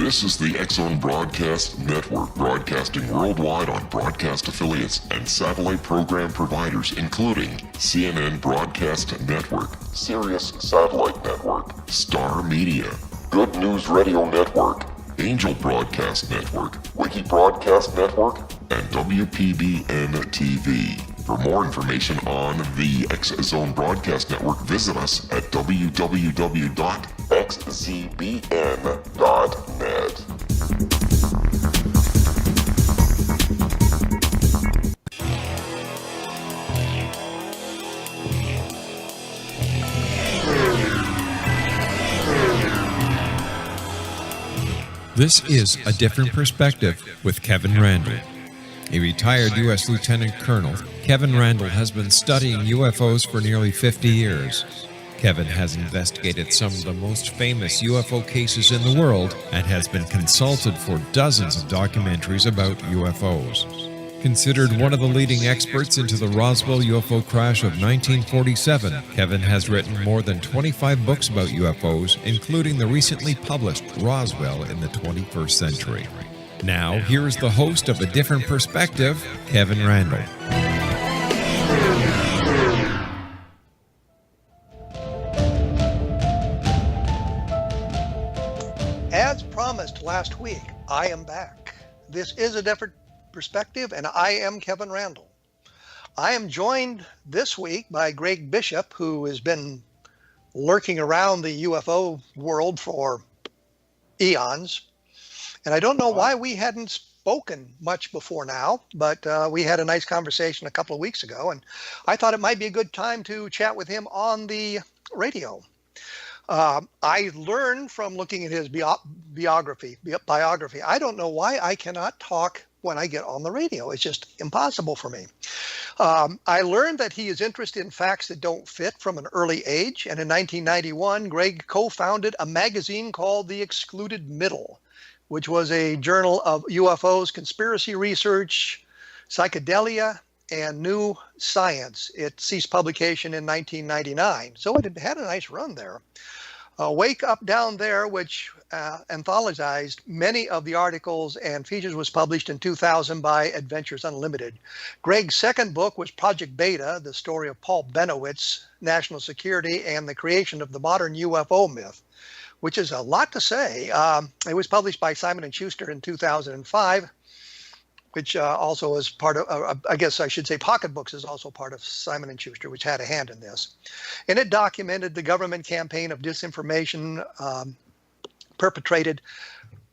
This is the X-Zone Broadcast Network, broadcasting worldwide on broadcast affiliates and satellite program providers, including CNN Broadcast Network, Sirius Satellite Network, Star Media, Good News Radio Network, Angel Broadcast Network, Wiki Broadcast Network, and WPBN TV. For more information on the X-Zone Broadcast Network, visit us at www.xzbn.net. This is A Different Perspective with Kevin Randle. A retired U.S. Lieutenant Colonel, Kevin Randle has been studying UFOs for nearly 50 years. Kevin has investigated some of the most famous UFO cases in the world and has been consulted for dozens of documentaries about UFOs. Considered one of the leading experts into the Roswell UFO crash of 1947, Kevin has written more than 25 books about UFOs, including the recently published Roswell in the 21st Century. Now, here is the host of A Different Perspective, Kevin Randle. As promised last week, I am back. This is A Different Perspective, and I am Kevin Randle. I am joined this week by Greg Bishop, who has been lurking around the UFO world for eons. And I don't know why we hadn't spoken much before now, but we had a nice conversation a couple of weeks ago, and I thought it might be a good time to chat with him on the radio. I learned from looking at his biography. I don't know why I cannot talk when I get on the radio. It's just impossible for me. I learned that he is interested in facts that don't fit from an early age, and in 1991, Greg co-founded a magazine called The Excluded Middle, which was a journal of UFOs, conspiracy research, psychedelia, and new science. It ceased publication in 1999, so it had a nice run there. Wake Up Down There, which anthologized many of the articles and features, was published in 2000 by Adventures Unlimited. Greg's second book was Project Beta, the story of Paul Bennewitz, national security, and the creation of the modern UFO myth, which is a lot to say. It was published by Simon Schuster in 2005, which also is part of, I guess I should say Pocket Books is also part of Simon & Schuster, which had a hand in this. And it documented the government campaign of disinformation perpetrated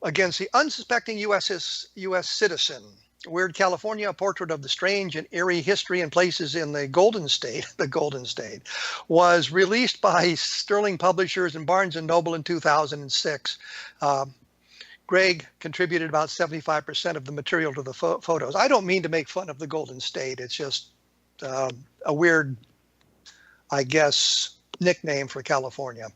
against the unsuspecting U.S. citizen. Weird California, a portrait of the strange and eerie history and places in the Golden State, was released by Sterling Publishers and Barnes & Noble in 2006. Greg contributed about 75% of the material to the photos. I don't mean to make fun of the Golden State. It's just a weird, I guess, nickname for California.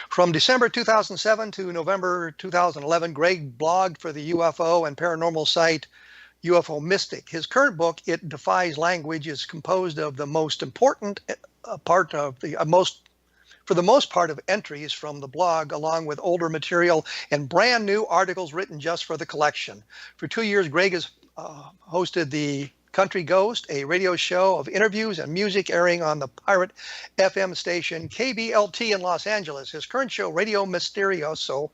From December 2007 to November 2011, Greg blogged for the UFO and paranormal site UFO Mystic. His current book, It Defies Language, is composed of the most important for the most part of entries from the blog, along with older material and brand new articles written just for the collection. For 2 years, Greg has hosted the Country Ghost, a radio show of interviews and music airing on the pirate FM station KBLT in Los Angeles. His current show, Radio Misterioso,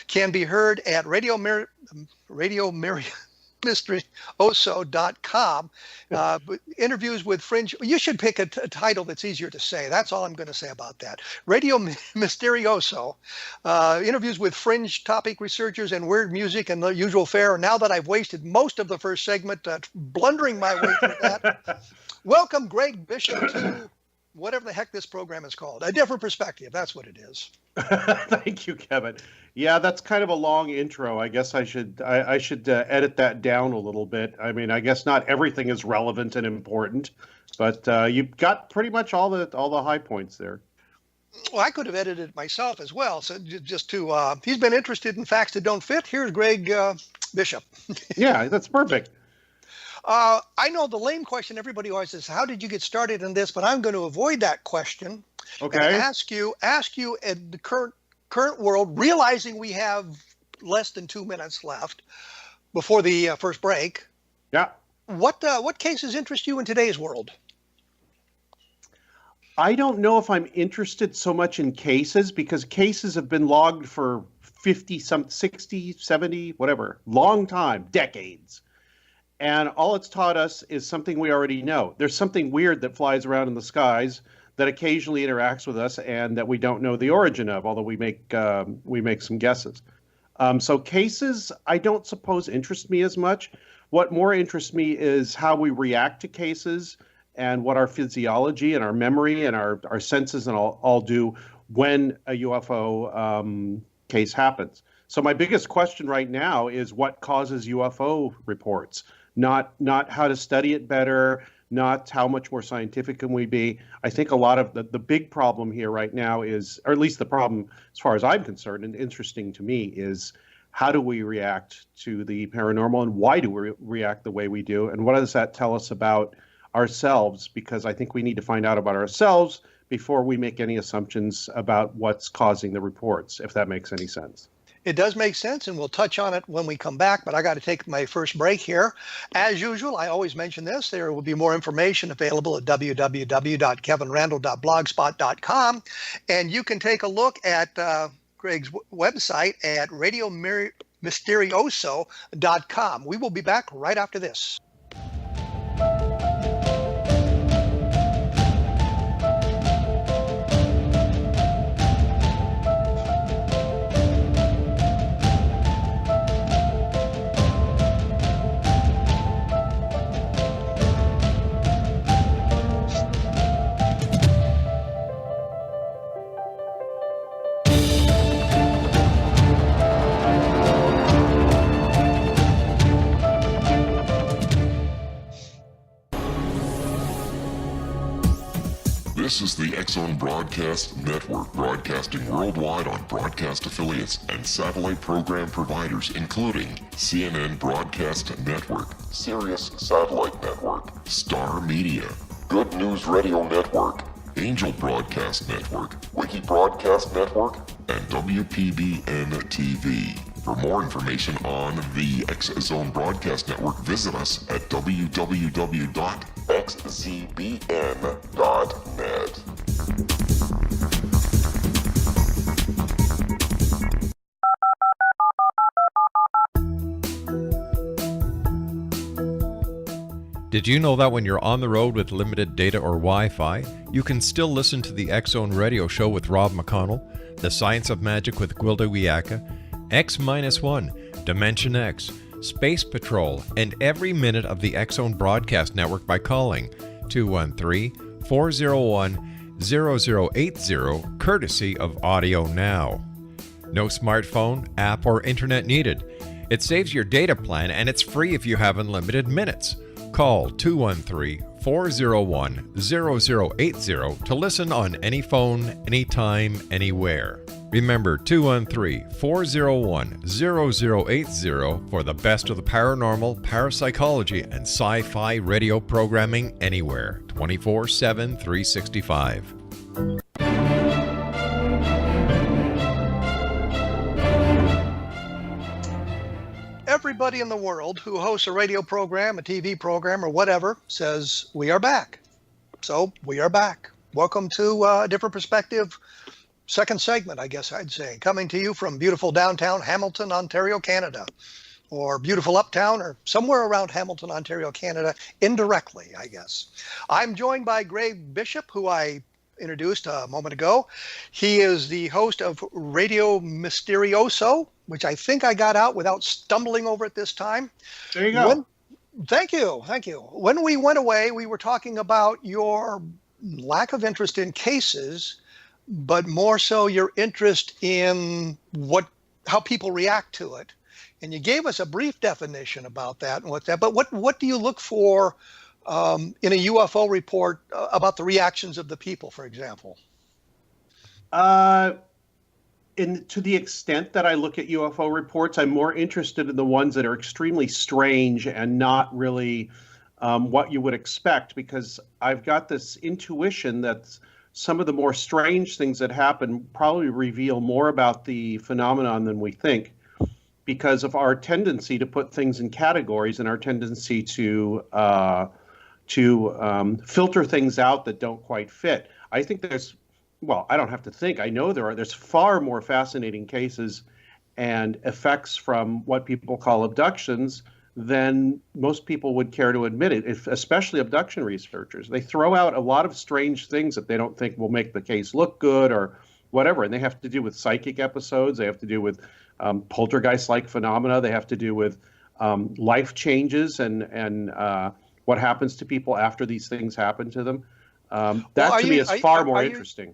can be heard at Mysterioso.com. Interviews with fringe. You should pick a title that's easier to say. That's all I'm going to say about that. Radio Misterioso. Interviews with fringe topic researchers and weird music and the usual fare. Now that I've wasted most of the first segment blundering my way through that, welcome Greg Bishop to whatever the heck this program is called. A Different Perspective. That's what it is. Thank you, Kevin. Yeah, that's kind of a long intro. I guess I should edit that down a little bit. I mean, I guess not everything is relevant and important, but you've got pretty much all the high points there. Well, I could have edited it myself as well. So just to he's been interested in facts that don't fit. Here's Greg Bishop. Yeah, that's perfect. I know the lame question everybody always says, how did you get started in this? But I'm going to avoid that question. Okay. And ask you in the current world, realizing we have less than 2 minutes left before the first break. Yeah. What cases interest you in today's world? I don't know if I'm interested so much in cases, because cases have been logged for 50, 60, 70, whatever, long time, decades. And all it's taught us is something we already know. There's something weird that flies around in the skies that occasionally interacts with us and that we don't know the origin of, although we make some guesses. So cases, I don't suppose interest me as much. What more interests me is how we react to cases and what our physiology and our memory and our senses and all do when a UFO case happens. So my biggest question right now is what causes UFO reports, not how to study it better, not how much more scientific can we be. I think a lot of the big problem here right now is, or at least the problem as far as I'm concerned and interesting to me, is how do we react to the paranormal and why do we react the way we do? And what does that tell us about ourselves? Because I think we need to find out about ourselves before we make any assumptions about what's causing the reports, if that makes any sense. It does make sense, and we'll touch on it when we come back, but I got to take my first break here. As usual, I always mention this. There will be more information available at www.kevinrandle.blogspot.com, and you can take a look at Greg's website at radiomisterioso.com. We will be back right after this. This is the X-Zone Broadcast Network, broadcasting worldwide on broadcast affiliates and satellite program providers, including CNN Broadcast Network, Sirius Satellite Network, Star Media, Good News Radio Network, Angel Broadcast Network, Wiki Broadcast Network, and WPBN TV. For more information on the X-Zone Broadcast Network, visit us at www.xzbn.net. Did you know that when you're on the road with limited data or Wi-Fi, you can still listen to the X-Zone Radio Show with Rob McConnell, The Science of Magic with Gwilda Wiyaka, X-1, Dimension X, Space Patrol, and every minute of the X-Zone Broadcast Network by calling 213-401-0080, courtesy of Audio Now. No smartphone, app, or internet needed. It saves your data plan and it's free if you have unlimited minutes. Call 213-401-0080 to listen on any phone, anytime, anywhere. Remember 213-401-0080 for the best of the paranormal, parapsychology, and sci-fi radio programming anywhere, 24/7, 365. Everybody in the world who hosts a radio program, a TV program, or whatever says, we are back. So we are back. Welcome to a different perspective. Second segment, I guess I'd say, coming to you from beautiful downtown Hamilton, Ontario, Canada, or beautiful uptown, or somewhere around Hamilton, Ontario, Canada, indirectly, I guess. I'm joined by Greg Bishop, who I introduced a moment ago. He is the host of Radio Misterioso, which I think I got out without stumbling over it this time. There you go. Thank you. When we went away, we were talking about your lack of interest in cases, but more so your interest in how people react to it. And you gave us a brief definition about that and but what do you look for in a UFO report about the reactions of the people, for example? To the extent that I look at UFO reports, I'm more interested in the ones that are extremely strange and not really what you would expect, because I've got this intuition that some of the more strange things that happen probably reveal more about the phenomenon than we think. because of our tendency to put things in categories and our tendency to filter things out that don't quite fit. I think I don't have to think. I know there's far more fascinating cases and effects from what people call abductions than most people would care to admit it, especially abduction researchers. They throw out a lot of strange things that they don't think will make the case look good or whatever. And they have to do with psychic episodes. They have to do with poltergeist-like phenomena. They have to do with life changes and what happens to people after these things happen to them. To me is far more interesting.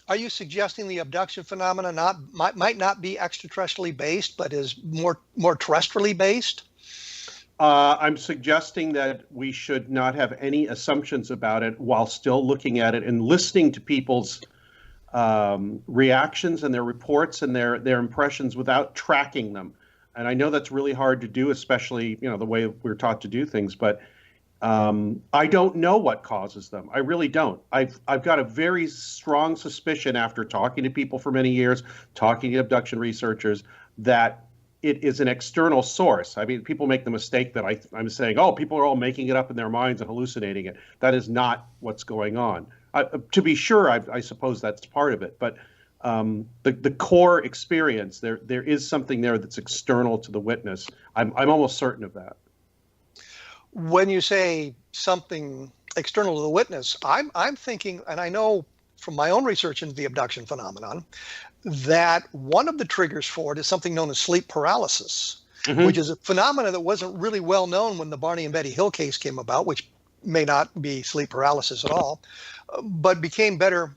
Are you suggesting the abduction phenomena might not be extraterrestrially based, but is more terrestrially based? I'm suggesting that we should not have any assumptions about it while still looking at it and listening to people's reactions and their reports and their impressions without tracking them. And I know that's really hard to do, especially the way we're taught to do things. But I don't know what causes them. I really don't. I've got a very strong suspicion after talking to people for many years, talking to abduction researchers, that it is an external source. I mean, people make the mistake that I'm saying, oh, people are all making it up in their minds and hallucinating it. That is not what's going on. To be sure, I suppose that's part of it. But the core experience, there is something there that's external to the witness. I'm almost certain of that. When you say something external to the witness, I'm thinking, and I know from my own research into the abduction phenomenon, that one of the triggers for it is something known as sleep paralysis, which is a phenomenon that wasn't really well known when the Barney and Betty Hill case came about, which may not be sleep paralysis at all, but became better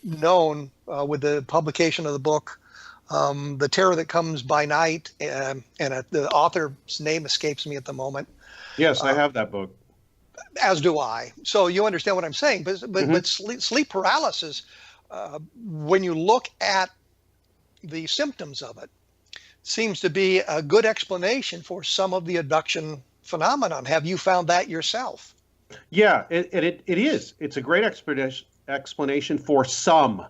known with the publication of the book The Terror That Comes by Night, and the author's name escapes me at the moment. Yes, I have that book. As do I. So you understand what I'm saying. But sleep paralysis, when you look at the symptoms of it, seems to be a good explanation for some of the abduction phenomenon. Have you found that yourself? Yeah, it is. It's a great explanation for some.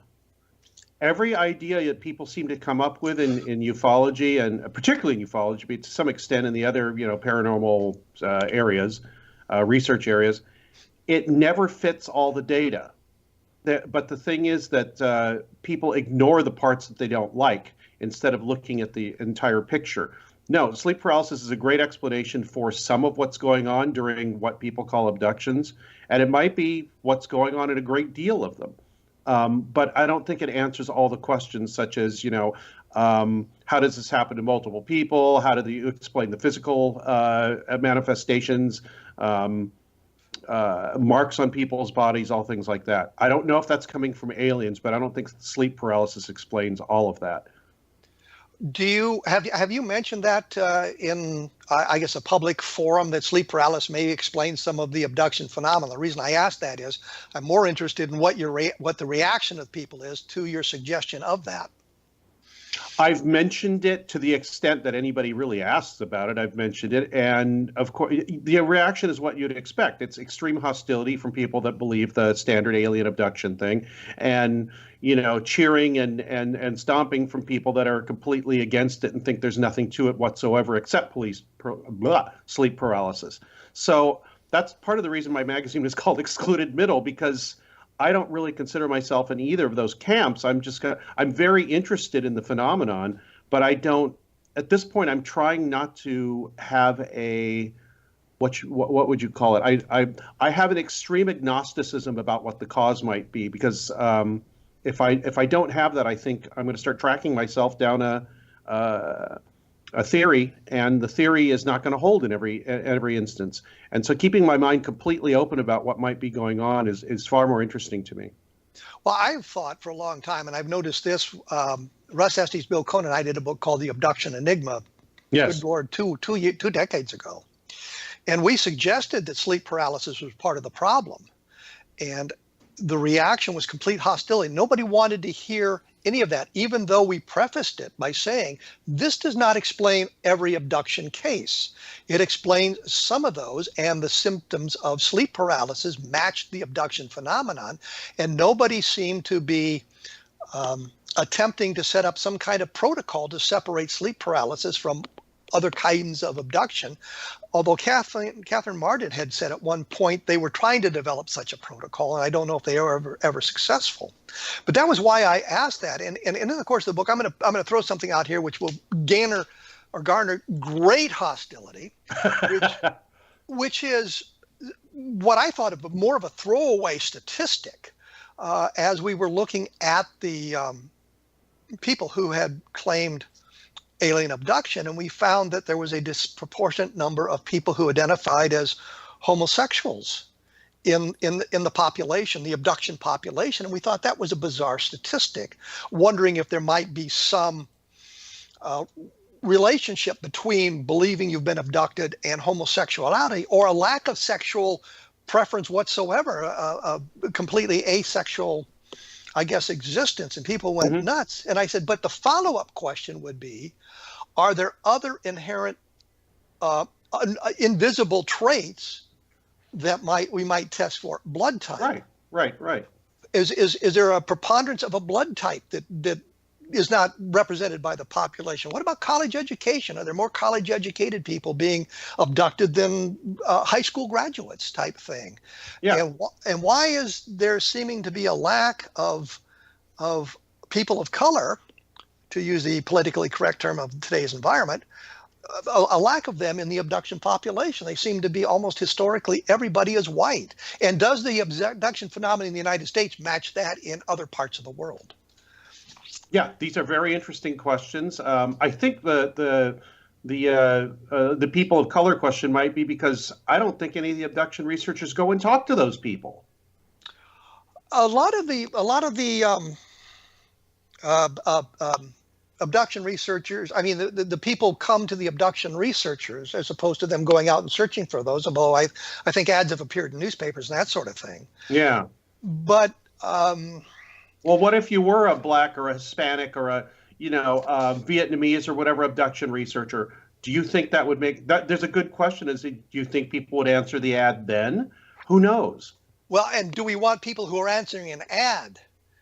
Every idea that people seem to come up with in ufology, and particularly in ufology, but to some extent in the other paranormal areas, research areas, it never fits all the data. But the thing is that people ignore the parts that they don't like instead of looking at the entire picture. No, sleep paralysis is a great explanation for some of what's going on during what people call abductions, and it might be what's going on in a great deal of them. But I don't think it answers all the questions, such as, how does this happen to multiple people? How do you explain the physical manifestations, marks on people's bodies, all things like that. I don't know if that's coming from aliens, but I don't think sleep paralysis explains all of that. Have you mentioned that in I guess a public forum, that sleep paralysis may explain some of the abduction phenomena? The reason I ask that is I'm more interested in what the reaction of people is to your suggestion of that. I've mentioned it to the extent that anybody really asks about it. I've mentioned it, and of course the reaction is what you'd expect. It's extreme hostility from people that believe the standard alien abduction thing, and cheering and stomping from people that are completely against it and think there's nothing to it whatsoever except sleep paralysis. So that's part of the reason my magazine is called Excluded Middle, because I don't really consider myself in either of those camps. I'm very interested in the phenomenon, but I don't, at this point, I'm trying not to have a, what would you call it? I have an extreme agnosticism about what the cause might be, because if I don't have that, I think I'm going to start tracking myself down a theory, and the theory is not going to hold in every instance. And so keeping my mind completely open about what might be going on is far more interesting to me. Well, I've thought for a long time, and I've noticed this, Russ Estes, Bill Cohen, and I did a book called The Abduction Enigma, yes, good Lord, two decades ago. And we suggested that sleep paralysis was part of the problem. And the reaction was complete hostility. Nobody wanted to hear any of that, even though we prefaced it by saying, this does not explain every abduction case. It explains some of those, and the symptoms of sleep paralysis matched the abduction phenomenon. And nobody seemed to be attempting to set up some kind of protocol to separate sleep paralysis from other kinds of abduction. Although Catherine Martin had said at one point they were trying to develop such a protocol, and I don't know if they were ever successful. But that was why I asked that. And in the course of the book, I'm going to throw something out here which will garner great hostility, which is what I thought of more of a throwaway statistic as we were looking at the people who had claimed alien abduction, and we found that there was a disproportionate number of people who identified as homosexuals in the population, the abduction population, and we thought that was a bizarre statistic, wondering if there might be some relationship between believing you've been abducted and homosexuality, or a lack of sexual preference whatsoever, a completely asexual, I guess, existence, and people went nuts. And I said, but the follow-up question would be, are there other inherent invisible traits that we might test for? Blood type. Right. Is there a preponderance of a blood type that is not represented by the population? What about college education? Are there more college educated people being abducted than high school graduates type thing? Yeah. And why is there seeming to be a lack of people of color, to use the politically correct term of today's environment, a lack of them in the abduction population? They seem to be almost historically everybody is white. And does the abduction phenomenon in the United States match that in other parts of the world? Yeah, these are very interesting questions. I think the people of color question might be because I don't think any of the abduction researchers go and talk to those people. A lot of the abduction researchers, I mean, the people come to the abduction researchers as opposed to them going out and searching for those, although I think ads have appeared in newspapers and that sort of thing. Yeah. But well, what if you were a Black or a Hispanic or a Vietnamese or whatever abduction researcher? Do you think that would make that? There's a good question. Do you think people would answer the ad then? Who knows? Well, and do we want people who are answering an ad?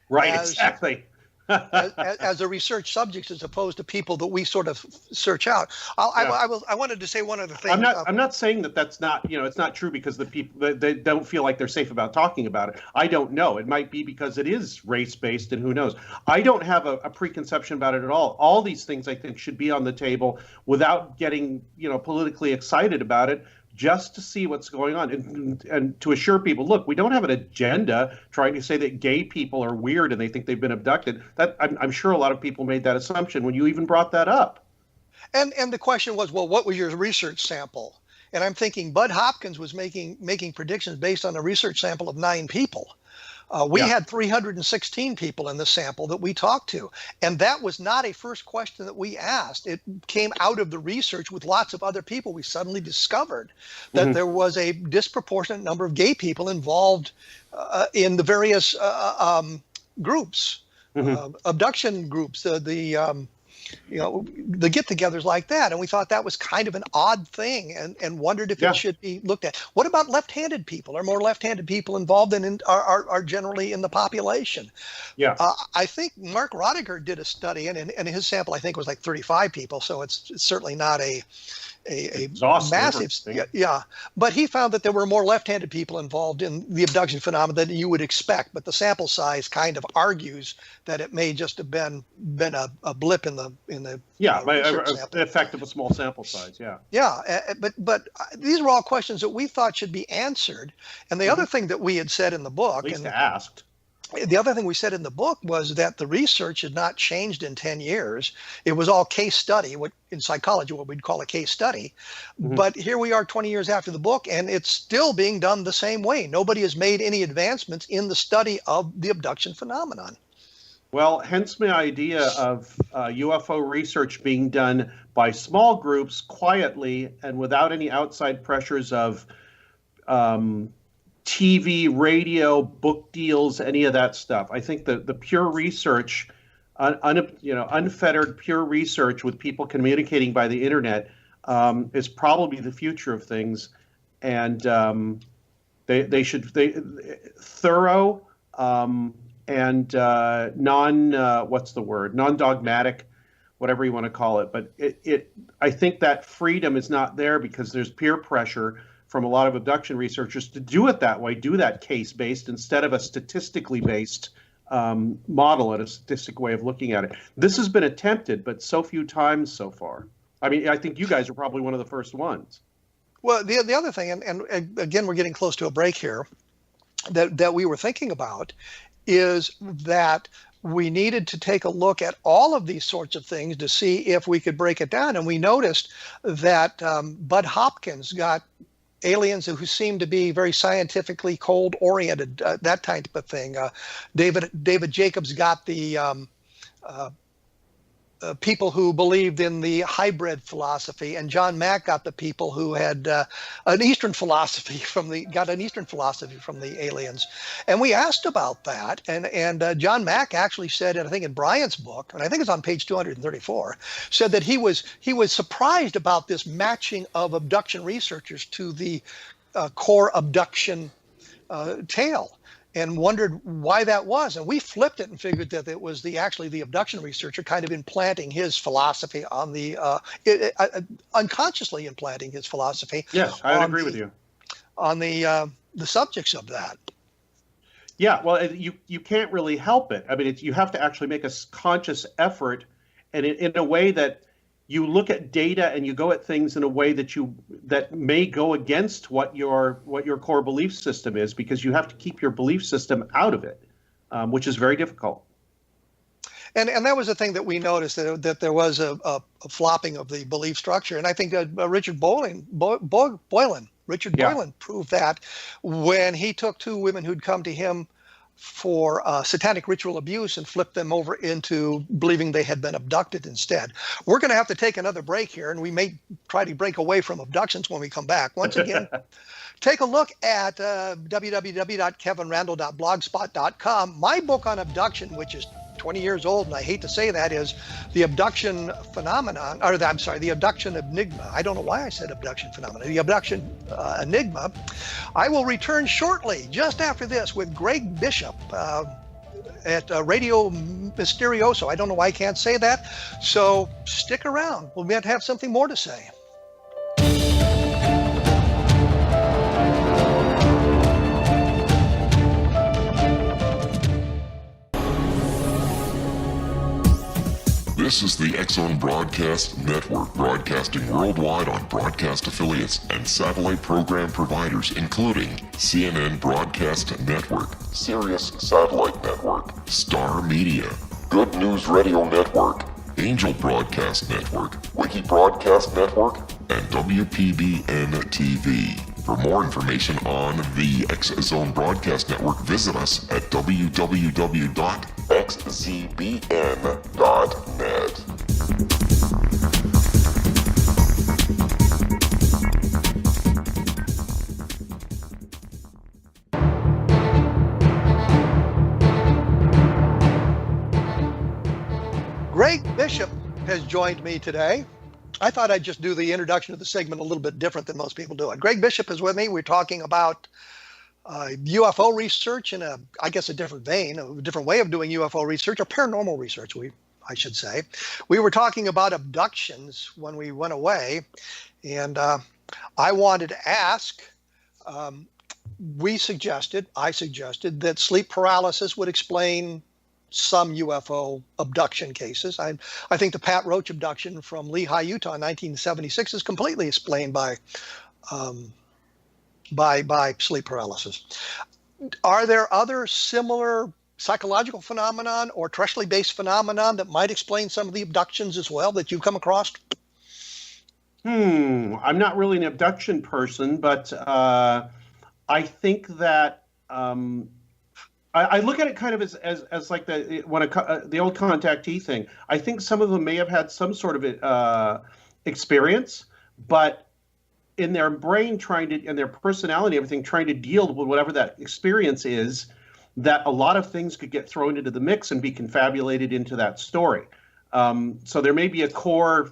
Right, exactly. as a research subject, as opposed to people that we sort of search out. I wanted to say one other thing. I'm not saying that's not, it's not true because the people, they don't feel like they're safe about talking about it. I don't know. It might be because it is race-based, and who knows. I don't have a preconception about it at all. All these things I think should be on the table without getting, politically excited about it, just to see what's going on and to assure people, look, we don't have an agenda trying to say that gay people are weird and they think they've been abducted. That I'm sure a lot of people made that assumption when you even brought that up. And the question was, well, what was your research sample? And I'm thinking Bud Hopkins was making predictions based on a research sample of 9 people. We had 316 people in the sample that we talked to. And that was not a first question that we asked. It came out of the research with lots of other people. We suddenly discovered that there was a disproportionate number of gay people involved in the various groups, abduction groups, the get-togethers like that. And we thought that was kind of an odd thing and wondered if it should be looked at. What about left-handed people? Are more left-handed people involved than are generally in the population? Yeah. I think Mark Rodiger did a study, and his sample, I think, was like 35 people. So it's certainly not a massive, but he found that there were more left-handed people involved in the abduction phenomenon than you would expect. But the sample size kind of argues that it may just have been a blip in the the effect of a small sample size. But these were all questions that we thought should be answered. And the other thing that we had said in the book, at least asked. The other thing we said in the book was that the research had not changed in 10 years. It was all case study, in psychology, what we'd call a case study. But here we are 20 years after the book, and it's still being done the same way. Nobody has made any advancements in the study of the abduction phenomenon. Well, hence my idea of UFO research being done by small groups quietly and without any outside pressures of TV, radio, book deals, any of that stuff. I think the pure research, unfettered pure research with people communicating by the internet is probably the future of things, and thorough, and non-dogmatic, whatever you want to call it. But I think that freedom is not there because there's peer pressure from a lot of abduction researchers to do it that way, do that case-based instead of a statistically based model and a statistic way of looking at it. This has been attempted, but so few times so far. I mean, I think you guys are probably one of the first ones. Well, the other thing, and again, we're getting close to a break here, that we were thinking about is that we needed to take a look at all of these sorts of things to see if we could break it down. And we noticed that Bud Hopkins got aliens who seem to be very scientifically cold-oriented, that type of thing. David Jacobs got the people who believed in the hybrid philosophy, and John Mack got the people who had an Eastern philosophy from the aliens. And we asked about that, and John Mack actually said, and I think in Brian's book, and I think it's on page 234, said that he was surprised about this matching of abduction researchers to the core abduction tale, and wondered why that was. And we flipped it and figured that it was actually the abduction researcher kind of implanting his philosophy on the, unconsciously implanting his philosophy. Yes, I agree with you. On the subjects of that. Yeah, well, you can't really help it. I mean, you have to actually make a conscious effort, and in a way that you look at data and you go at things in a way that may go against what your core belief system is, because you have to keep your belief system out of it, which is very difficult. And that was the thing that we noticed, that there was a flopping of the belief structure. And I think Richard Boylan proved that when he took two women who'd come to him for satanic ritual abuse and flipped them over into believing they had been abducted instead. We're going to have to take another break here, and we may try to break away from abductions when we come back. Once again, take a look at www.kevinrandle.blogspot.com. My book on abduction, which is 20 years old, and I hate to say that, is the abduction phenomenon, or the abduction enigma. I don't know why I said abduction phenomenon. The abduction enigma. I will return shortly, just after this, with Greg Bishop at Radio Mysterioso. I don't know why I can't say that, so stick around. We'll have something more to say. This is the X-Zone Broadcast Network, broadcasting worldwide on broadcast affiliates and satellite program providers, including CNN Broadcast Network, Sirius Satellite Network, Star Media, Good News Radio Network, Angel Broadcast Network, Wiki Broadcast Network, and WPBN TV. For more information on the X-Zone Broadcast Network, visit us at www.xzbn.net. Greg Bishop has joined me today. I thought I'd just do the introduction of the segment a little bit different than most people do it. Greg Bishop is with me. We're talking about UFO research in a different vein, a different way of doing UFO research, or paranormal research, I should say. We were talking about abductions when we went away, and I wanted to ask, I suggested that sleep paralysis would explain some UFO abduction cases. I think the Pat Roach abduction from Lehi, Utah in 1976 is completely explained by sleep paralysis. Are there other similar psychological phenomenon or terrestrially based phenomenon that might explain some of the abductions as well that you've come across? I'm not really an abduction person, but I think that I look at it kind of as like the old contactee thing. I think some of them may have had some sort of experience, but in their brain and their personality, everything, trying to deal with whatever that experience is, that a lot of things could get thrown into the mix and be confabulated into that story. So there may be a core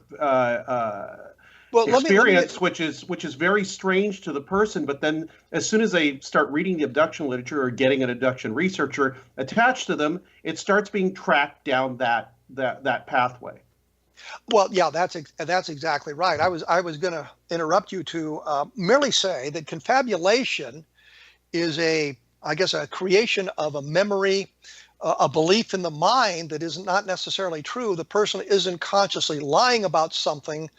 Well, experience, which is very strange to the person. But then, as soon as they start reading the abduction literature or getting an abduction researcher attached to them, it starts being tracked down that pathway. Well, yeah, that's exactly right. I was going to interrupt you to merely say that confabulation is a creation of a memory, a belief in the mind that is not necessarily true. The person isn't consciously lying about something.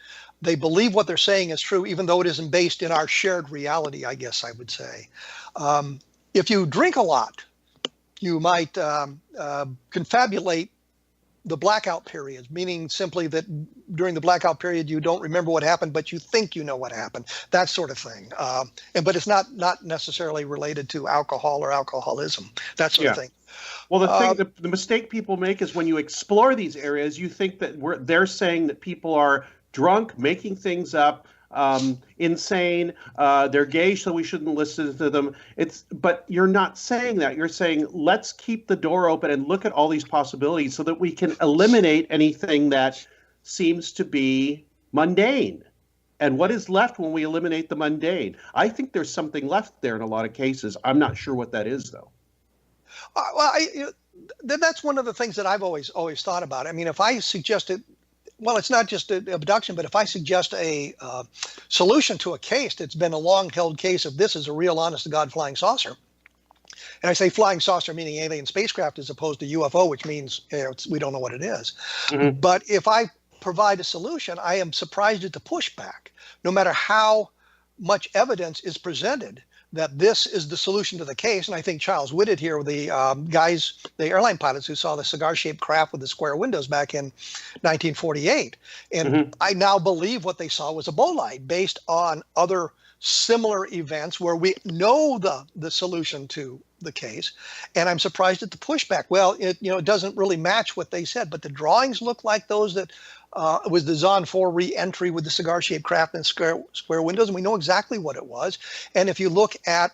They believe what they're saying is true, even though it isn't based in our shared reality, I guess I would say. If you drink a lot, you might confabulate the blackout periods, meaning simply that during the blackout period you don't remember what happened, but you think you know what happened, that sort of thing. But it's not necessarily related to alcohol or alcoholism, that sort of thing. Well, the mistake people make is when you explore these areas, you think that they're saying that people are drunk, making things up, insane, they're gay, so we shouldn't listen to them. But you're not saying that. You're saying, let's keep the door open and look at all these possibilities so that we can eliminate anything that seems to be mundane. And what is left when we eliminate the mundane? I think there's something left there in a lot of cases. I'm not sure what that is, though. That's one of the things that I've always thought about. I mean, if I suggested, well, it's not just an abduction, but if I suggest a solution to a case that's been a long-held case of this is a real, honest-to-God flying saucer, and I say flying saucer meaning alien spacecraft as opposed to UFO, which means we don't know what it is. Mm-hmm. But if I provide a solution, I am surprised at the pushback, no matter how much evidence is presented that this is the solution to the case. And I think Charles Whitted here, the airline pilots who saw the cigar-shaped craft with the square windows back in 1948. And mm-hmm. I now believe what they saw was a bolide based on other similar events where we know the solution to the case. And I'm surprised at the pushback. Well, it doesn't really match what they said, but the drawings look like those that was the Zon 4 re-entry with the cigar-shaped craft and square windows, and we know exactly what it was. And if you look at,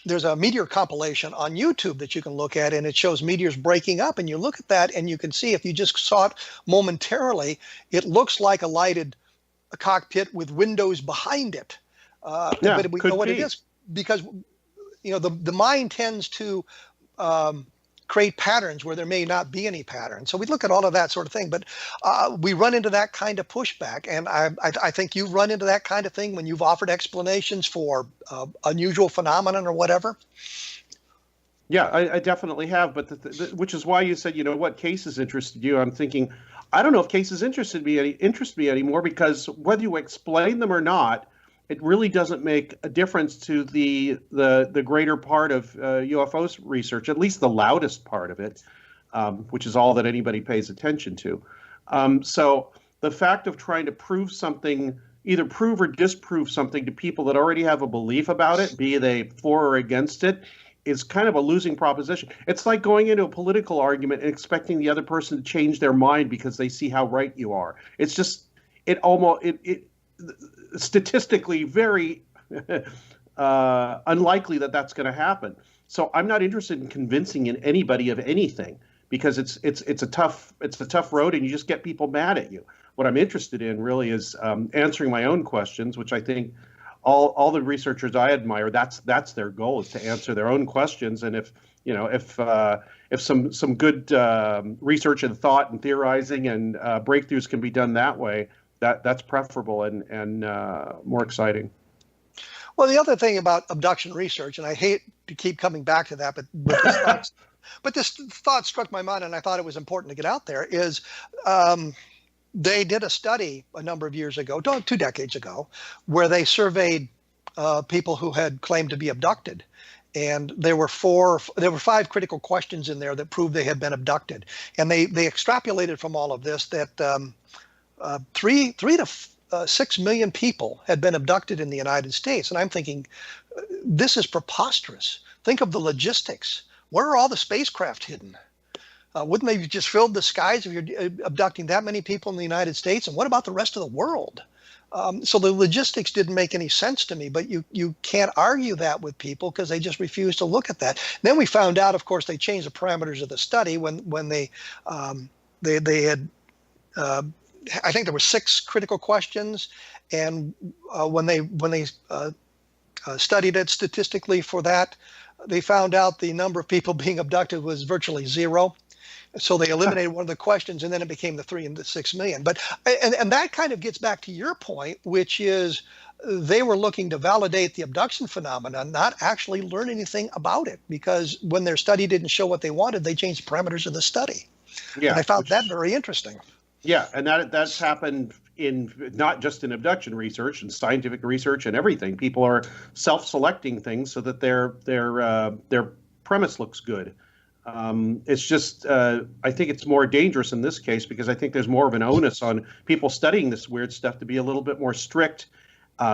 there's a meteor compilation on YouTube that you can look at, and it shows meteors breaking up, and you look at that, and you can see, if you just saw it momentarily, it looks like a lighted cockpit with windows behind it. But we know what it is, because the mind tends to create patterns where there may not be any pattern. So we look at all of that sort of thing, but we run into that kind of pushback. And I think you've run into that kind of thing when you've offered explanations for unusual phenomenon or whatever. Yeah, I definitely have, but which is why you said, what cases interested you? I'm thinking, I don't know if cases interest me anymore, because whether you explain them or not, it really doesn't make a difference to the greater part of UFOs research, at least the loudest part of it, which is all that anybody pays attention to. So the fact of trying to prove something, either prove or disprove something to people that already have a belief about it, be they for or against it, is kind of a losing proposition. It's like going into a political argument and expecting the other person to change their mind because they see how right you are. It's just, statistically very unlikely that that's going to happen. So I'm not interested in convincing anybody of anything, because it's a tough road, and you just get people mad at you. What I'm interested in really is answering my own questions, which I think all the researchers I admire, that's their goal, is to answer their own questions. And if some good research and thought and theorizing and breakthroughs can be done that way, that's preferable and more exciting. Well, the other thing about abduction research, and I hate to keep coming back to that, but this thought struck my mind, and I thought it was important to get out there, is they did a study a number of years ago, 2 decades ago, where they surveyed people who had claimed to be abducted. And there were 5 critical questions in there that proved they had been abducted. And they extrapolated from all of this that 3 to 6 million people had been abducted in the United States. And I'm thinking, this is preposterous. Think of the logistics. Where are all the spacecraft hidden? Wouldn't they have just filled the skies if you're abducting that many people in the United States? And what about the rest of the world? So the logistics didn't make any sense to me, but you can't argue that with people because they just refuse to look at that. And then we found out, of course, they changed the parameters of the study when they had I think there were 6 critical questions, and when they studied it statistically for that, they found out the number of people being abducted was virtually 0. So they eliminated one of the questions, and then it became the 3 and the 6 million. But and that kind of gets back to your point, which is they were looking to validate the abduction phenomenon, not actually learn anything about it, because when their study didn't show what they wanted, they changed the parameters of the study. Yeah, and I found that very interesting. Yeah, and that's happened in not just in abduction research and scientific research and everything. People are self-selecting things so that their premise looks good. It's just I think it's more dangerous in this case because I think there's more of an onus on people studying this weird stuff to be a little bit more strict,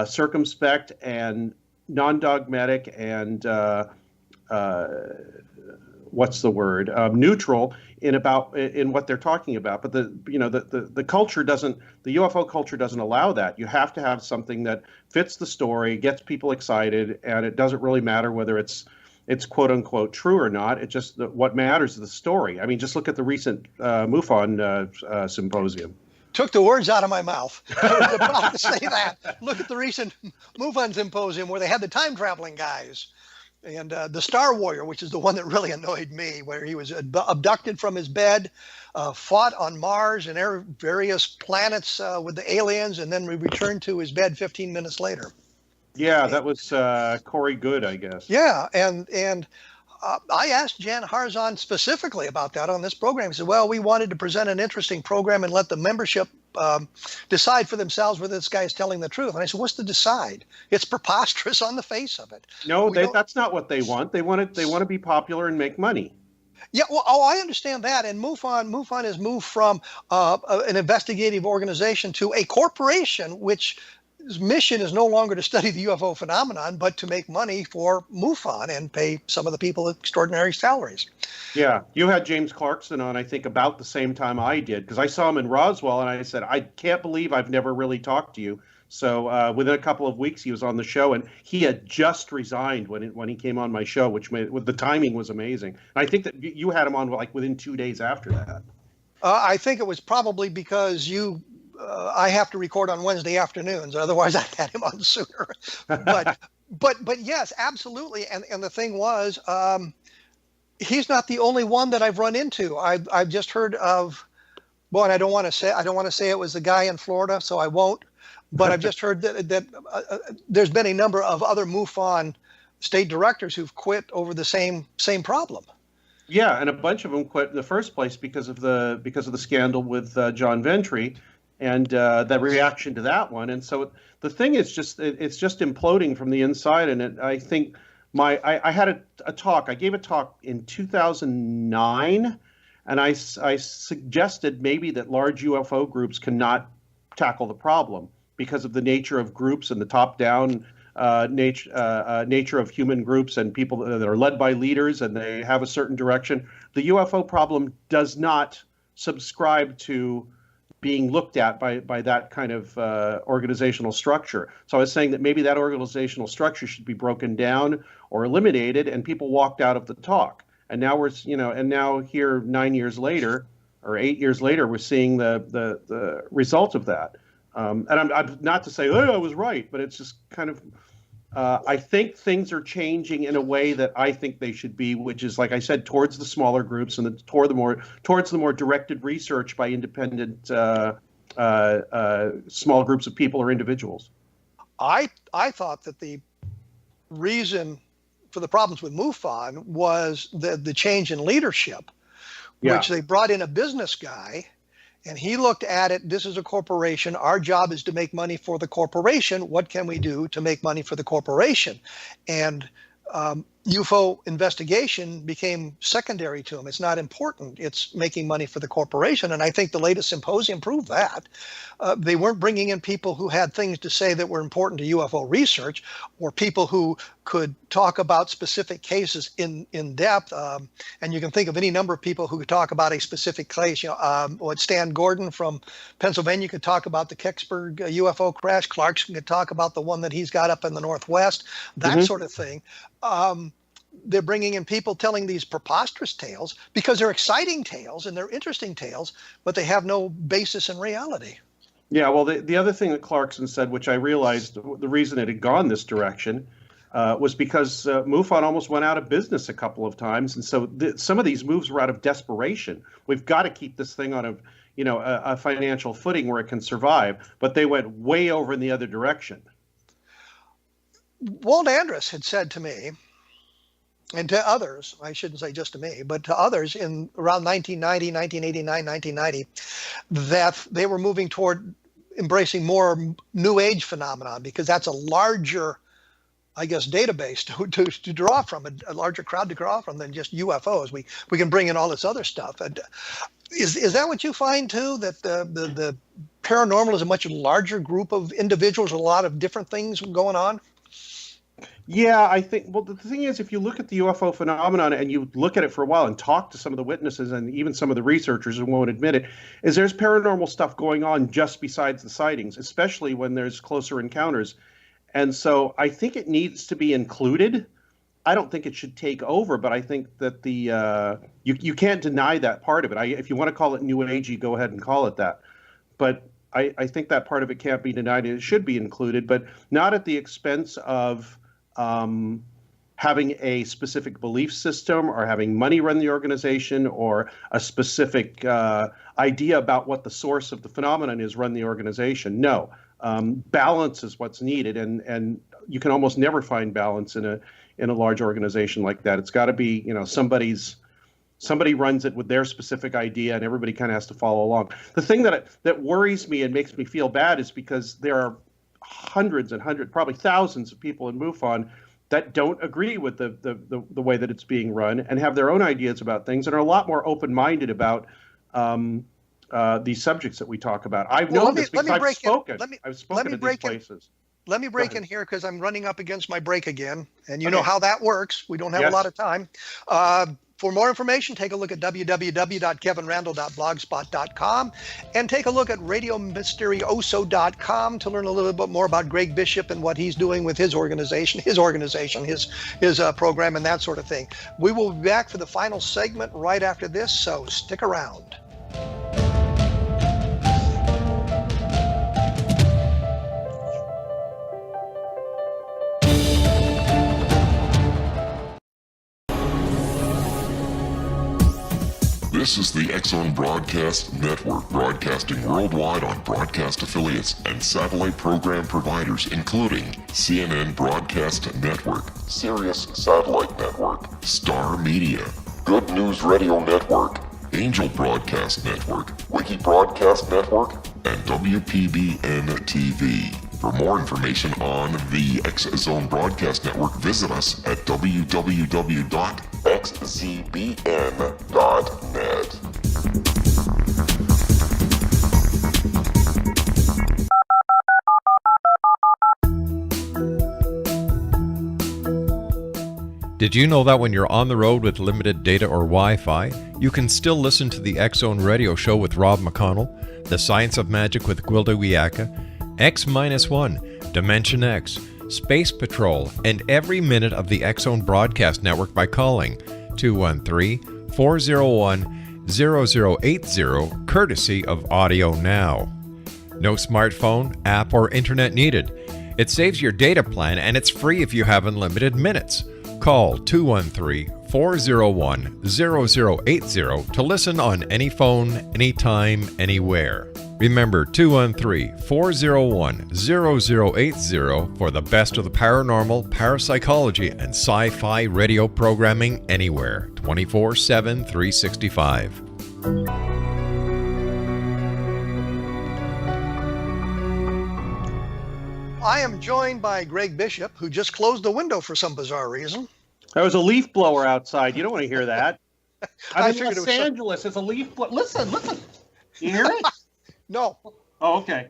circumspect, and non-dogmatic, and what's the word? Neutral in what they're talking about. But the culture doesn't, the UFO culture doesn't allow that. You have to have something that fits the story, gets people excited, and it doesn't really matter whether it's quote unquote true or not. It just what matters is the story. I mean, just look at the recent MUFON symposium. Took the words out of my mouth. I was about to say that. Look at the recent MUFON symposium where they had the time traveling guys. And the Star Warrior, which is the one that really annoyed me, where he was abducted from his bed, fought on Mars and various planets with the aliens, and then returned to his bed 15 minutes later. Yeah, that was Corey Good, I guess. Yeah, and I asked Jan Harzan specifically about that on this program. He said, well, we wanted to present an interesting program and let the membership decide for themselves whether this guy is telling the truth. And I said, what's to decide? It's preposterous on the face of it. No, that's not what they want. They want to be popular and make money. Yeah, well, I understand that. And MUFON has moved from an investigative organization to a corporation, which his mission is no longer to study the UFO phenomenon, but to make money for MUFON and pay some of the people extraordinary salaries. Yeah, you had James Clarkson on, I think, about the same time I did, because I saw him in Roswell, and I said, I can't believe I've never really talked to you. So within a couple of weeks, he was on the show, and he had just resigned when he came on my show, which the timing was amazing. And I think that you had him on like within 2 days after that. I think it was probably because I have to record on Wednesday afternoons. Otherwise, I had him on sooner. But yes, absolutely. And the thing was, he's not the only one that I've run into. I've just heard of, well, and I don't want to say it was the guy in Florida, so I won't. But I've just heard that there's been a number of other MUFON state directors who've quit over the same problem. Yeah, and a bunch of them quit in the first place because of the scandal with John Ventry. And the reaction to that one. And so the thing is it's just imploding from the inside. And I think I had a talk. I gave a talk in 2009, and I suggested maybe that large UFO groups cannot tackle the problem because of the nature of groups and the top-down nature of human groups and people that are led by leaders and they have a certain direction. The UFO problem does not subscribe to being looked at by that kind of organizational structure. So I was saying that maybe that organizational structure should be broken down or eliminated, and people walked out of the talk. And now now here 9 years later or 8 years later, we're seeing the result of that. And I'm not to say, oh, I was right, but it's just kind of, I think things are changing in a way that I think they should be, which is, like I said, towards the smaller groups and towards the more directed research by independent small groups of people or individuals. I thought that the reason for the problems with MUFON was the change in leadership, which they brought in a business guy. And he looked at it, this is a corporation. Our job is to make money for the corporation. What can we do to make money for the corporation? And UFO investigation became secondary to him. It's not important. It's making money for the corporation. And I think the latest symposium proved that. They weren't bringing in people who had things to say that were important to UFO research, or people who could talk about specific cases in depth. And you can think of any number of people who could talk about a specific case. Stan Gordon from Pennsylvania could talk about the Kecksburg UFO crash. Clarkson could talk about the one that he's got up in the Northwest, that sort of thing. they're bringing in people telling these preposterous tales because they're exciting tales and they're interesting tales, but they have no basis in reality. Yeah, well, the other thing that Clarkson said, which I realized the reason it had gone this direction, was because MUFON almost went out of business a couple of times, and so some of these moves were out of desperation. We've got to keep this thing on a financial footing where it can survive, but they went way over in the other direction. Walt Andrus had said to me, and to others, I shouldn't say just to me, but to others in around 1990, 1989, 1990, that they were moving toward embracing more New Age phenomenon because that's a larger, I guess, database to draw from, a larger crowd to draw from than just UFOs. We can bring in all this other stuff. And is that what you find too, that the paranormal is a much larger group of individuals with a lot of different things going on? Yeah, I think, well, the thing is, if you look at the UFO phenomenon and you look at it for a while and talk to some of the witnesses and even some of the researchers who won't admit it, is there's paranormal stuff going on just besides the sightings, especially when there's closer encounters. And so I think it needs to be included. I don't think it should take over, but I think that you can't deny that part of it. If you want to call it New Agey, go ahead and call it that. But I think that part of it can't be denied. It should be included, but not at the expense of having a specific belief system or having money run the organization or a specific idea about what the source of the phenomenon is run the organization. No, balance is what's needed, and you can almost never find balance in a large organization like that. It's got to be, somebody runs it with their specific idea, and everybody kind of has to follow along. The thing that worries me and makes me feel bad is because there are hundreds and hundreds, probably thousands of people in MUFON that don't agree with the way that it's being run and have their own ideas about things and are a lot more open-minded about these subjects that we talk about. I've known this because I've spoken at these places. Let me break in here because I'm running up against my break again, and you know how that works. We don't have a lot of time. For more information, take a look at www.kevinrandle.blogspot.com and take a look at radiomysterioso.com to learn a little bit more about Greg Bishop and what he's doing with his organization, his program, and that sort of thing. We will be back for the final segment right after this, so stick around. This is the X-Zone Broadcast Network, broadcasting worldwide on broadcast affiliates and satellite program providers, including CNN Broadcast Network, Sirius Satellite Network, Star Media, Good News Radio Network, Angel Broadcast Network, Wiki Broadcast Network, and WPBN TV. For more information on the X-Zone Broadcast Network, visit us at www.xzbn.net. Did you know that when you're on the road with limited data or Wi-Fi, you can still listen to the X-Zone Radio Show with Rob McConnell, The Science of Magic with Gwilda Wiyaka, X-1, Dimension X, Space Patrol, and every minute of the X-Zone Broadcast Network by calling 213-401-0080, courtesy of Audio Now. No smartphone, app, or internet needed. It saves your data plan and it's free if you have unlimited minutes. Call 213-401-0080 to listen on any phone, anytime, anywhere. Remember 213-401-0080 for the best of the paranormal, parapsychology, and sci-fi radio programming anywhere, 24/7, 365. I am joined by Greg Bishop, who just closed the window for some bizarre reason. There was a leaf blower outside. You don't want to hear that. I'm in Los Angeles. It's a leaf blower. Listen. You hear it? No. Oh, okay.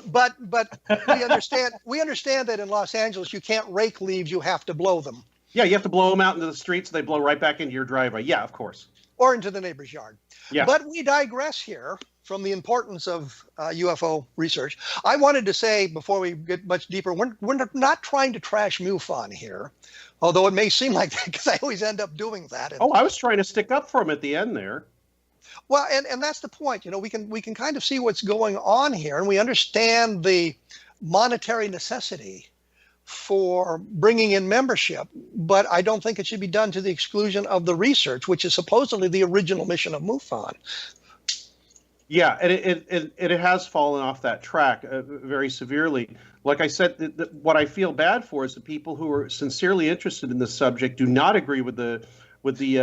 But we understand that in Los Angeles you can't rake leaves, you have to blow them. Yeah, you have to blow them out into the streets. They blow right back into your driveway. Yeah, of course. Or into the neighbor's yard. Yeah. But we digress here from the importance of UFO research. I wanted to say before we get much deeper, we're not trying to trash MUFON here. Although it may seem like that because I always end up doing that. And, Oh, I was trying to stick up for him at the end there. well, and that's the point. We can kind of see what's going on here, and we understand the monetary necessity for bringing in membership, but I don't think it should be done to the exclusion of the research, which is supposedly the original mission of MUFON. Yeah, and it has fallen off that track very severely. Like I said, what I feel bad for is the people who are sincerely interested in this subject do not agree with the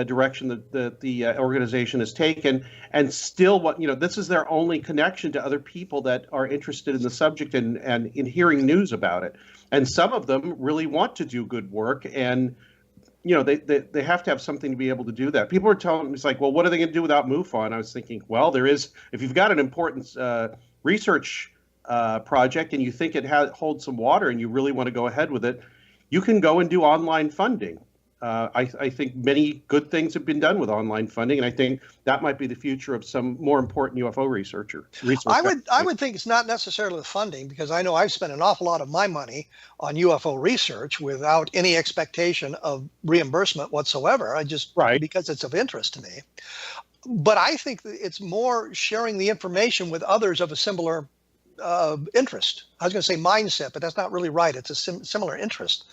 direction that the organization has taken, and still this is their only connection to other people that are interested in the subject and in hearing news about it. And some of them really want to do good work, and they have to have something to be able to do that. People are telling me, it's like, well, what are they going to do without MUFON? I was thinking, well, if you've got an important research project and you think it holds some water and you really want to go ahead with it, you can go and do online funding. I think many good things have been done with online funding, and I think that might be the future of some more important UFO research. I would think it's not necessarily the funding, because I know I've spent an awful lot of my money on UFO research without any expectation of reimbursement whatsoever. Because it's of interest to me. But I think that it's more sharing the information with others of a similar interest. I was going to say mindset, but that's not really right. It's a similar interest.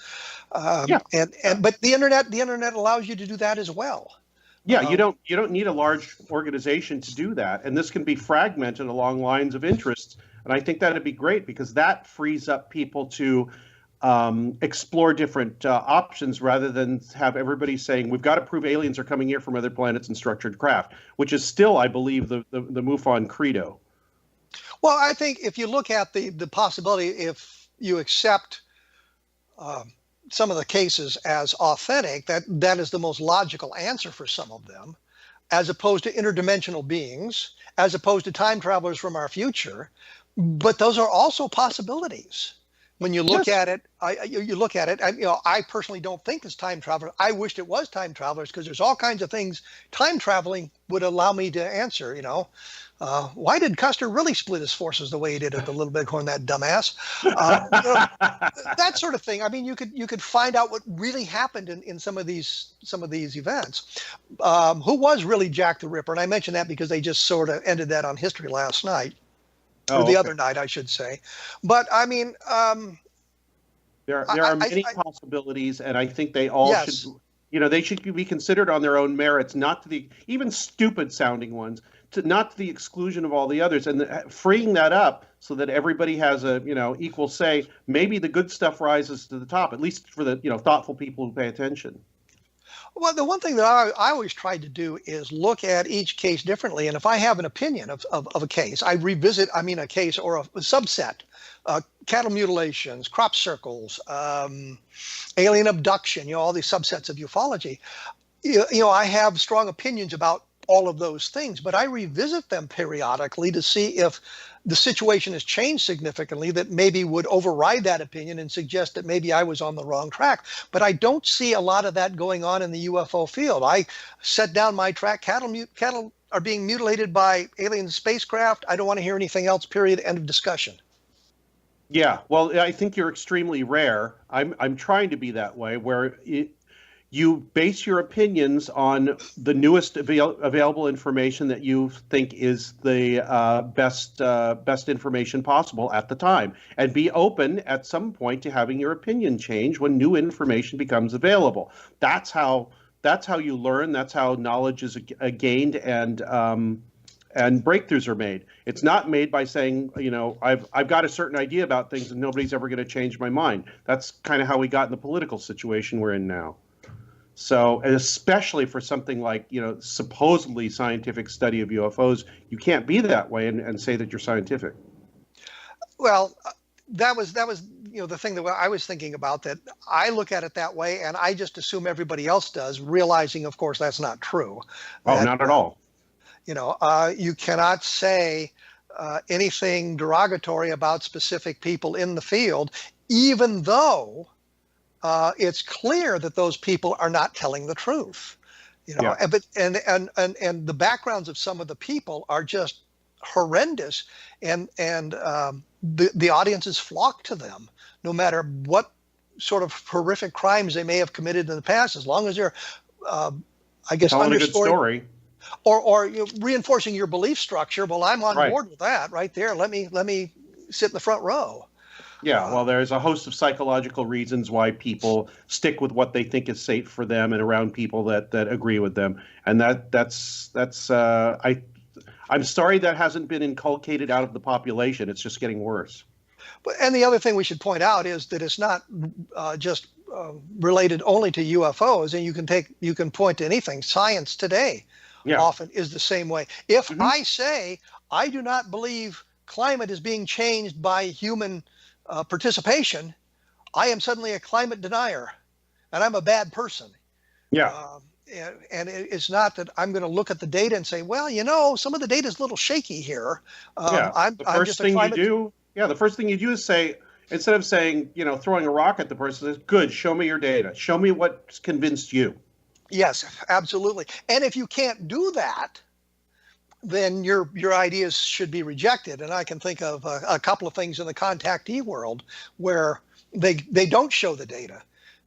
But the internet allows you to do that as well. Yeah, you don't need a large organization to do that, and this can be fragmented along lines of interests. And I think that'd be great, because that frees up people to explore different options, rather than have everybody saying we've got to prove aliens are coming here from other planets in structured craft, which is still, I believe, the MUFON credo. Well, I think if you look at the possibility, if you accept some of the cases as authentic, that is the most logical answer for some of them, as opposed to interdimensional beings, as opposed to time travelers from our future. But those are also possibilities. When you look at it, I personally don't think it's time travelers. I wished it was time travelers, because there's all kinds of things time traveling would allow me to answer. Why did Custer really split his forces the way he did at the Little Bighorn, that dumbass? That sort of thing. I mean, you could find out what really happened in some of these events. Who was really Jack the Ripper? And I mentioned that because they just sort of ended that on History last night. Or the other night, I should say. But I mean, there are many possibilities, and I think they all should, they should be considered on their own merits, not to the even stupid sounding ones, not to the exclusion of all the others, and freeing that up so that everybody has a equal say. Maybe the good stuff rises to the top, at least for the thoughtful people who pay attention. Well, the one thing that I always tried to do is look at each case differently. And if I have an opinion of a case, I revisit, a case or a subset, cattle mutilations, crop circles, alien abduction, all these subsets of ufology. I have strong opinions about all of those things, but I revisit them periodically to see if the situation has changed significantly that maybe would override that opinion and suggest that maybe I was on the wrong track. But I don't see a lot of that going on in the UFO field. I set down my track. Cattle are being mutilated by alien spacecraft. I don't want to hear anything else, period, end of discussion. Yeah, well, I think you're extremely rare. I'm trying to be that way, where you base your opinions on the newest available information that you think is the best information possible at the time, and be open at some point to having your opinion change when new information becomes available. That's how you learn. That's how knowledge is gained, and breakthroughs are made. It's not made by saying, I've got a certain idea about things and nobody's ever going to change my mind. That's kind of how we got in the political situation we're in now. So, and especially for something like, supposedly scientific study of UFOs, you can't be that way and say that you're scientific. Well, that was the thing that I was thinking about, that I look at it that way and I just assume everybody else does, realizing, of course, that's not true. Oh, not at all. You cannot say anything derogatory about specific people in the field, even though it's clear that those people are not telling the truth. But the backgrounds of some of the people are just horrendous, and the audiences flock to them, no matter what sort of horrific crimes they may have committed in the past, as long as they're, I guess, Telling a good story. Or reinforcing your belief structure. Well, I'm on Right. board with that right there. Let me sit in the front row. Yeah, well, there's a host of psychological reasons why people stick with what they think is safe for them and around people that agree with them, and that's I'm sorry that hasn't been inculcated out of the population. It's just getting worse. And the other thing we should point out is that it's not just related only to UFOs, and you can point to anything. Science today often is the same way. If I say I do not believe climate is being changed by human participation, I am suddenly a climate denier, and I'm a bad person. Yeah. And it's not that I'm going to look at the data and say, well, some of the data is a little shaky here. The first thing you do is say, instead of saying, throwing a rock at the person, is good. Show me your data. Show me what's convinced you. Yes, absolutely. And if you can't do that, then your ideas should be rejected. And I can think of a couple of things in the contactee world where they don't show the data.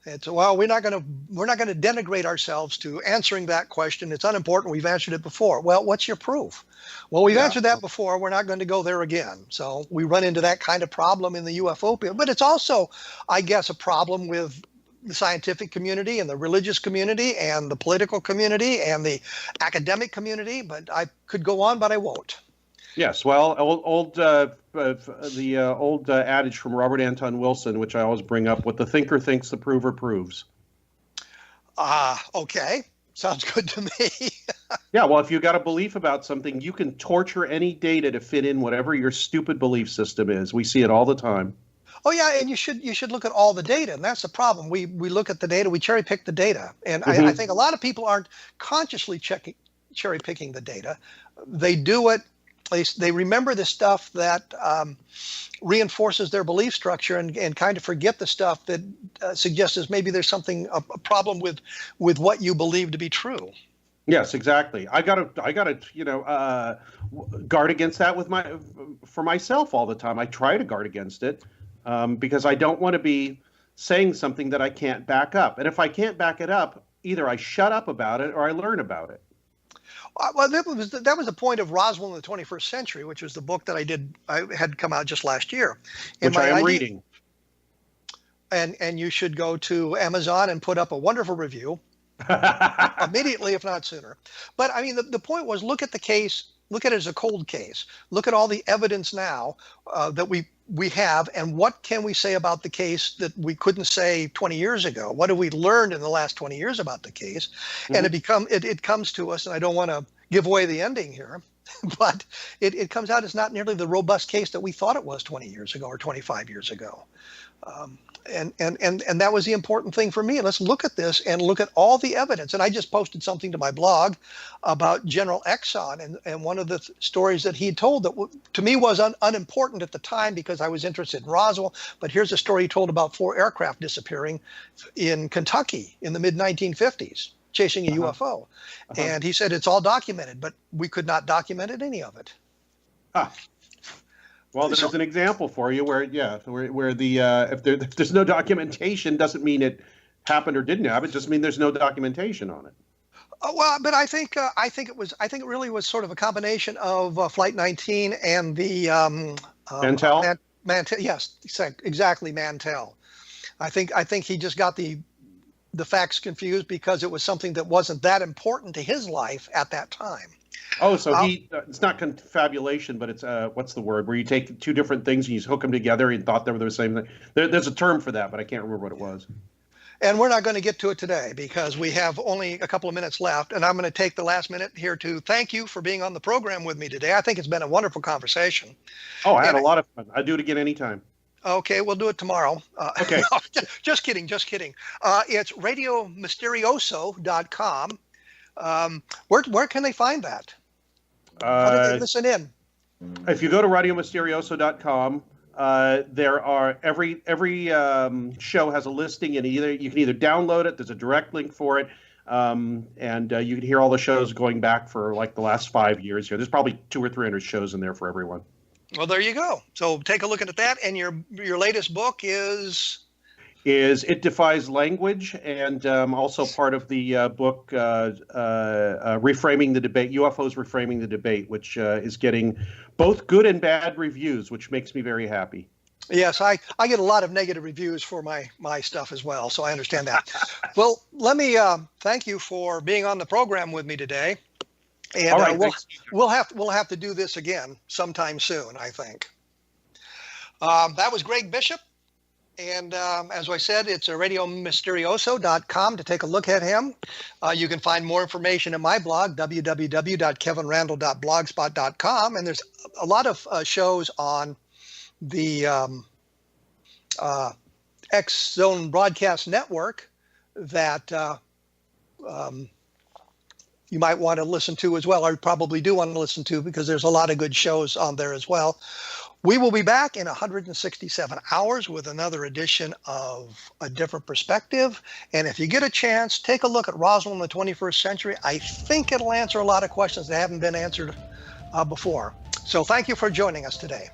It's, well, we're not going to denigrate ourselves to answering that question. It's unimportant. We've answered it before. Well, what's your proof? Well, we've answered that before. We're not going to go there again. So we run into that kind of problem in the UFO field. But it's also, I guess, a problem with the scientific community and the religious community and the political community and the academic community. But I could go on, but I won't. Yes, well, the old adage from Robert Anton Wilson, which I always bring up: what the thinker thinks, the prover proves. Okay. Sounds good to me. Yeah, well, if you got a belief about something, you can torture any data to fit in whatever your stupid belief system is. We see it all the time. Oh yeah, and you should look at all the data, and that's the problem. We look at the data, we cherry pick the data, and I think a lot of people aren't consciously cherry picking the data. They do it. They remember the stuff that reinforces their belief structure and kind of forget the stuff that suggests maybe there's a problem with what you believe to be true. Yes, exactly. I gotta guard against that for myself all the time. I try to guard against it because I don't want to be saying something that I can't back up. And if I can't back it up, either I shut up about it or I learn about it. Well, that was the point of Roswell in the 21st Century, which was the book that I had come out just last year. Which I am reading. And you should go to Amazon and put up a wonderful review immediately, if not sooner. But I mean, the point was, look at the case, look at it as a cold case. Look at all the evidence now that we have, and what can we say about the case that we couldn't say 20 years ago? What have we learned in the last 20 years about the case? And it comes to us, and I don't want to give away the ending here, but it comes out as not nearly the robust case that we thought it was 20 years ago or 25 years ago. And that was the important thing for me. Let's look at this and look at all the evidence. And I just posted something to my blog about General Exxon and one of the stories that he told that to me was unimportant at the time because I was interested in Roswell. But here's a story he told about 4 aircraft disappearing in Kentucky in the mid-1950s, chasing a UFO. And he said it's all documented, but we could not document any of it. Well, there's an example for you where if there's no documentation, doesn't mean it happened or didn't happen. It just means there's no documentation on it. Well, but I think it really was sort of a combination of Flight 19 and the Mantell. Yes, exactly, Mantell. I think he just got the facts confused because it was something that wasn't that important to his life at that time. Oh, so it's not confabulation, but it's what's the word? Where you take 2 different things and you hook them together and thought they were the same thing. There's a term for that, but I can't remember what it was. And we're not going to get to it today because we have only a couple of minutes left. And I'm going to take the last minute here to thank you for being on the program with me today. I think it's been a wonderful conversation. Oh, I had a lot of fun. I'd do it again anytime. Okay, we'll do it tomorrow. Okay. No, just kidding. It's radiomysterioso.com. Where can they find that? How do they listen in? If you go to radiomysterioso.com, there are every show has a listing, and you can either download it. There's a direct link for it, and you can hear all the shows going back for like the last 5 years here. There's probably 200 or 300 shows in there for everyone. Well, there you go. So take a look at that, and your latest book is is It Defies Language, and also part of the book Reframing the Debate, UFOs Reframing the Debate, which is getting both good and bad reviews, which makes me very happy. Yes, I get a lot of negative reviews for my stuff as well, so I understand that. Well, let me thank you for being on the program with me today. And All right, we'll have to do this again sometime soon, I think. That was Greg Bishop. And as I said, it's radiomisterioso.com to take a look at him. You can find more information in my blog, www.kevinrandle.blogspot.com. And there's a lot of shows on the X Zone Broadcast Network that you might want to listen to as well, or probably do want to listen to, because there's a lot of good shows on there as well. We will be back in 167 hours with another edition of A Different Perspective. And if you get a chance, take a look at Roswell in the 21st Century. I think it'll answer a lot of questions that haven't been answered before. So thank you for joining us today.